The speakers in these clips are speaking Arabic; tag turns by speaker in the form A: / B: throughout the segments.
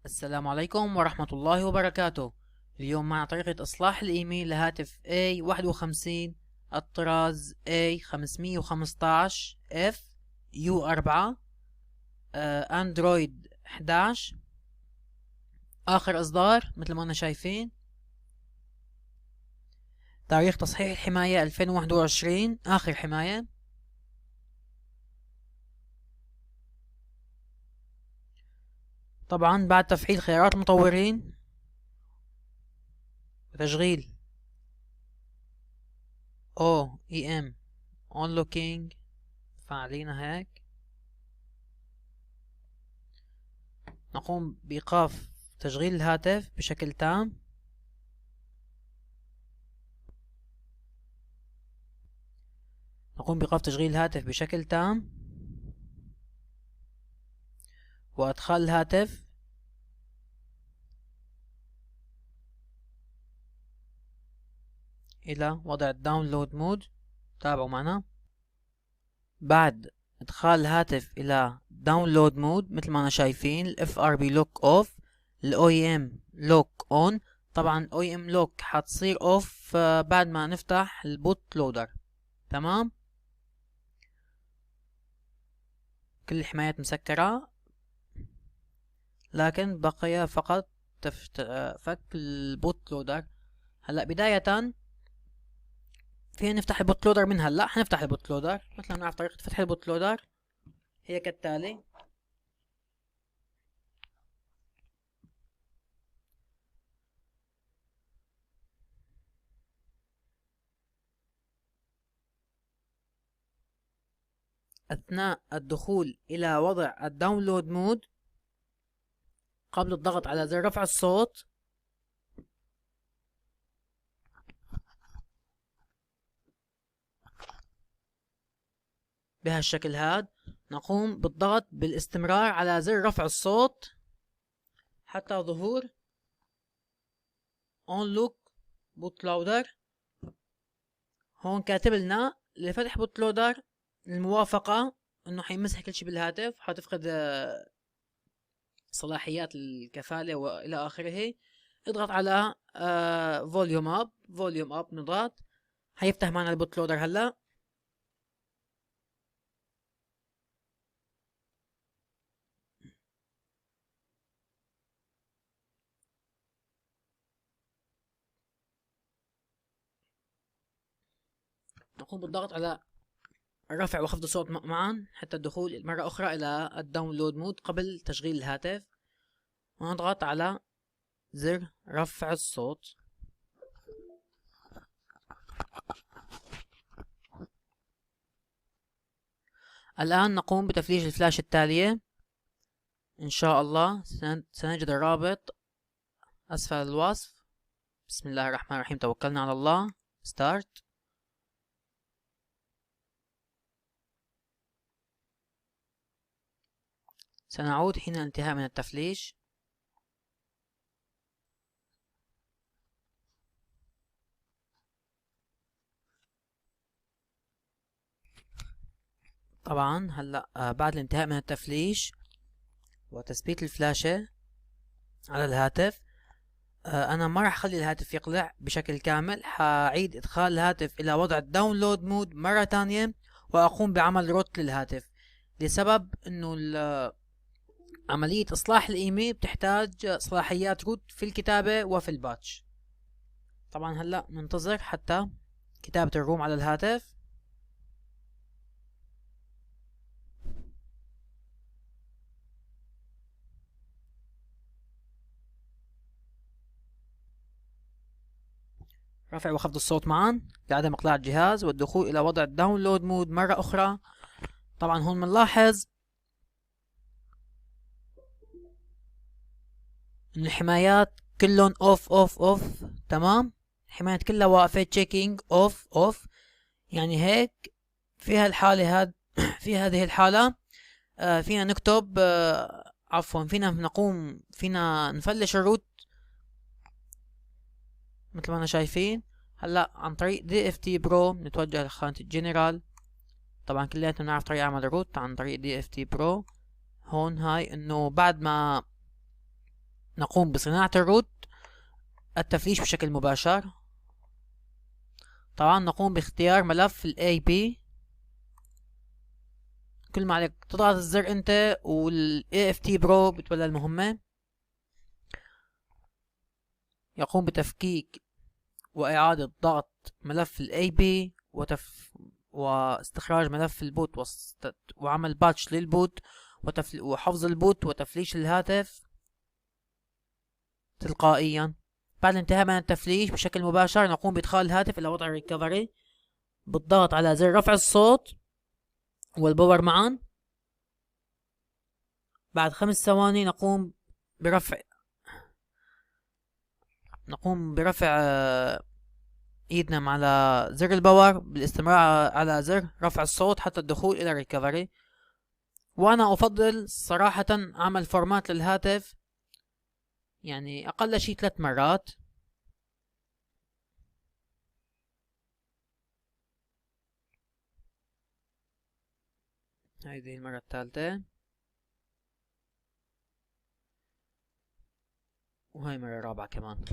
A: السلام عليكم ورحمة الله وبركاته. اليوم مع طريقة إصلاح الإيميل لهاتف A51 الطراز A515F U4 أندرويد 11 آخر إصدار مثل ما أنا شايفين. تاريخ تصحيح الحماية 2021 آخر حماية. طبعا بعد تفعيل خيارات المطورين وتشغيل OEM Unlocking فعلينا هيك، نقوم بإيقاف تشغيل الهاتف بشكل تام. وأدخال الهاتف إلى وضع الداونلود مود. تابعوا معنا. بعد إدخال الهاتف إلى داونلود مود مثل ما أنا شايفين ال FRB Lock Off، ال OEM Lock On. طبعا OEM Lock حتصير Off بعد ما نفتح البوت لودر. تمام، كل الحمايات مسكرة، لكن بقي فقط فك البوت لودر. هلا بداية فينا نفتح البوت لودر من هلا. حنفتح البوت لودر مثل ما نعرف. طريقة فتح البوت لودر هي كالتالي: أثناء الدخول إلى وضع الداونلود مود، قبل الضغط على زر رفع الصوت، بهالشكل هاد نقوم بالضغط بالاستمرار على زر رفع الصوت حتى ظهور Unlock Bootloader. هون كاتب لنا لفتح بوتلودر الموافقة انه حيمسح كل شي بالهاتف، حتفقد صلاحيات الكفالة والى اخره. اضغط على فوليوم اب نضغط، حيفتح معنا البوتلودر. هلا نقوم بالضغط على الرفع وخفض الصوت معا حتى الدخول مرة أخرى إلى الداونلود مود قبل تشغيل الهاتف، ونضغط على زر رفع الصوت. الآن نقوم بتفليش الفلاش التالية إن شاء الله. سنجد الرابط أسفل الوصف. بسم الله الرحمن الرحيم، توكلنا على الله. ستارت. سنعود حين الانتهاء من التفليش. طبعا هلا بعد الانتهاء من التفليش وتثبيت الفلاشة على الهاتف، انا ما راح اخلي الهاتف يقلع بشكل كامل. حاعيد ادخال الهاتف الى وضع الداونلود مود مرة تانية، واقوم بعمل روت للهاتف، لسبب انه عملية اصلاح الايميل بتحتاج صلاحيات روت في الكتابة وفي الباتش. طبعا هلا ننتظر حتى كتابة الروم على الهاتف. رفع وخفض الصوت معا لعدم اقلاع الجهاز، والدخول الى وضع الداونلود مود مرة اخرى. طبعا هون بنلاحظ ان الحمايات كلهم اوف. تمام، الحمايات كلها واقفة تشيكينج اوف. يعني هيك في هالحالة في هذه الحالة فينا نكتب عفوا فينا نفلش الروت مثل ما انا شايفين. هلا عن طريق DFT برو نتوجه لخانة الجنرال. طبعا كلياتنا بنعرف طريقة عمل الروت عن طريق DFT برو. هون هاي انه بعد ما نقوم بصناعة الروت التفليش بشكل مباشر. طبعا نقوم باختيار ملف ال AB. كل ما عليك تضغط الزر انت وال AFT Pro بتولى المهمة. يقوم بتفكيك وإعادة ضغط ملف ال AB واستخراج ملف البوت وعمل باتش للبوت وحفظ البوت وتفليش الهاتف تلقائيا. بعد الانتهاء من التفليش بشكل مباشر نقوم بإدخال الهاتف إلى وضع الريكفري بالضغط على زر رفع الصوت والباور معا. بعد 5 ثواني نقوم برفع ايدنا على زر الباور بالاستمرار على زر رفع الصوت حتى الدخول الى الريكفري. وانا افضل صراحة عمل فورمات للهاتف يعني اقل شيء 3 مرات. هذه المرة الثالثة وهي المرة الرابعة كمان.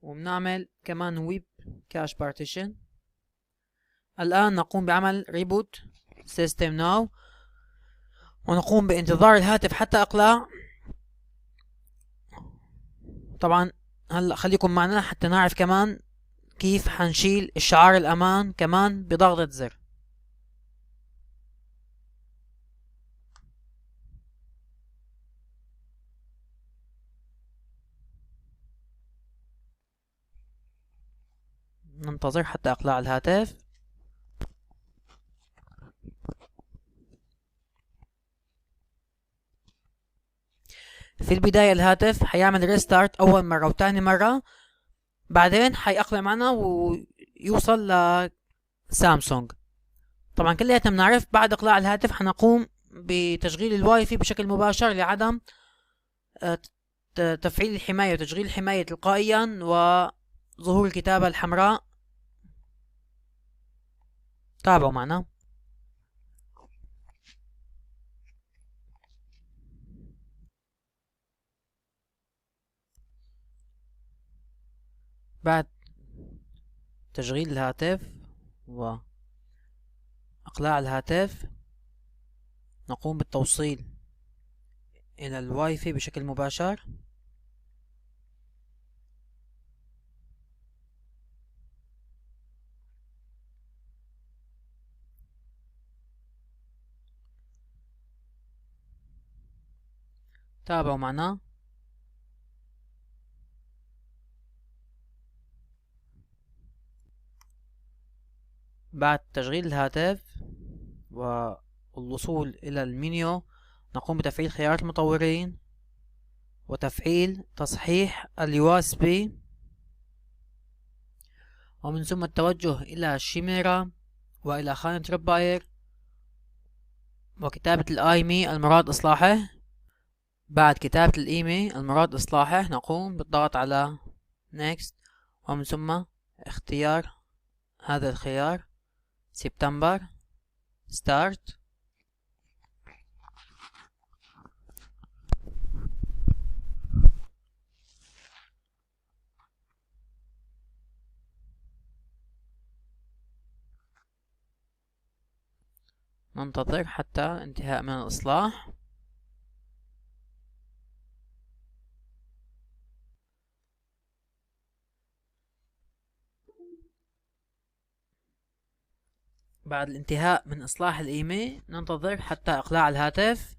A: وبنعمل كمان ويب كاش بارتيشن. الآن نقوم بعمل ريبوت سيستم ناو ونقوم بانتظار الهاتف حتى اقلع. طبعا هلا خليكم معنا حتى نعرف كمان كيف حنشيل الشعار الامان كمان بضغطة زر. ننتظر حتى اقلع الهاتف. في البداية الهاتف حيعمل ريستارت اول مرة وتاني مرة، بعدين حيقلع معنا ويوصل لسامسونج. طبعا كلياتنا بنعرف بعد اقلاع الهاتف حنقوم بتشغيل الواي فاي بشكل مباشر لعدم تفعيل الحماية وتشغيل الحماية تلقائيا وظهور الكتابة الحمراء. تابعوا معنا. بعد تشغيل الهاتف وإقلاع الهاتف نقوم بالتوصيل إلى الواي فاي بشكل مباشر. تابعوا معنا. بعد تشغيل الهاتف والوصول إلى المنيو نقوم بتفعيل خيارات المطورين وتفعيل تصحيح اليو اس بي، ومن ثم التوجه إلى شيميرا وإلى خانة ريباير وكتابة الايمي المراد إصلاحه. بعد كتابة الايمي المراد إصلاحه نقوم بالضغط على next ومن ثم اختيار هذا الخيار سبتمبر start. ننتظر حتى انتهاء من الإصلاح. بعد الانتهاء من إصلاح الإيميل ننتظر حتى إقلاع الهاتف.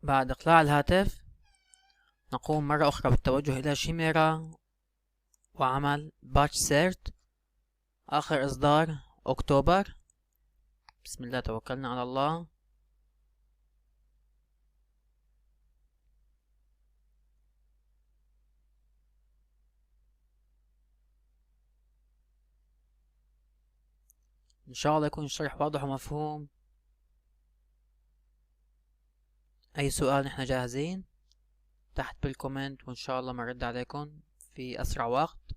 A: بعد إقلاع الهاتف نقوم مرة أخرى بالتوجه إلى شيميرا وعمل باتش سيرت آخر إصدار أكتوبر. بسم الله توكلنا على الله. إن شاء الله يكون الشرح واضح ومفهوم. أي سؤال نحن جاهزين تحت بالكومنت وإن شاء الله مرد عليكم في أسرع وقت.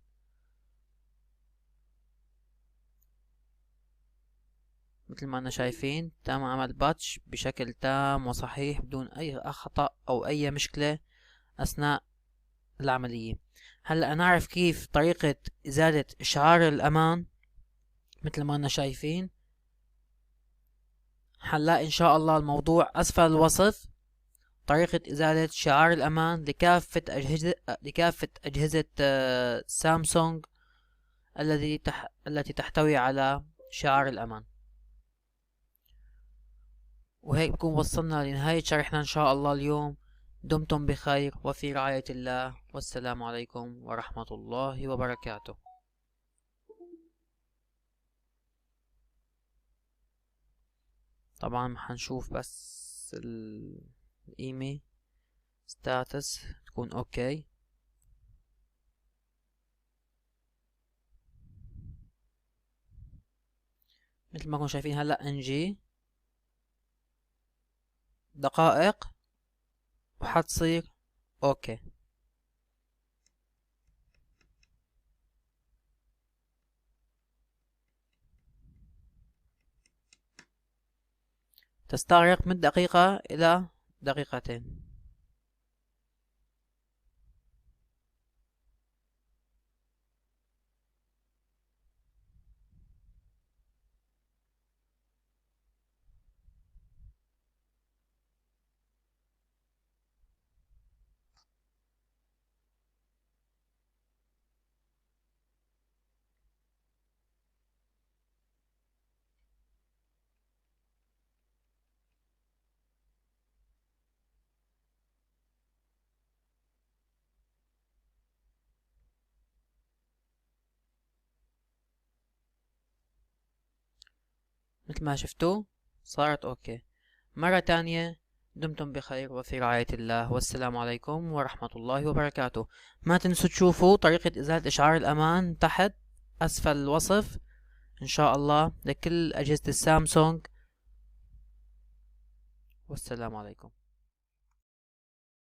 A: مثل ما أنا شايفين تم عمل باتش بشكل تام وصحيح بدون أي خطأ أو أي مشكلة أثناء العملية. هلأ نعرف كيف طريقة إزالة شعار الأمان. مثل ما أنا شايفين هنلاقي إن شاء الله الموضوع أسفل الوصف، طريقة إزالة شعار الأمان لكافة أجهزة سامسونج التي تحتوي على شعار الأمان. وهيك بكون وصلنا لنهاية شرحنا إن شاء الله اليوم. دمتم بخير وفي رعاية الله، والسلام عليكم ورحمة الله وبركاته. طبعا هنشوف بس الإيميل ستاتس تكون اوكي. مثل ما كنتم شايفين هلا NG دقائق وحتصير اوكي. تستغرق من دقيقة إلى دقيقتين. مثل ما شفتوا صارت اوكي. مرة تانية دمتم بخير وفي رعاية الله، والسلام عليكم ورحمة الله وبركاته. ما تنسوا تشوفوا طريقة إزالة إشعار الأمان تحت أسفل الوصف إن شاء الله لكل أجهزة السامسونج، والسلام عليكم.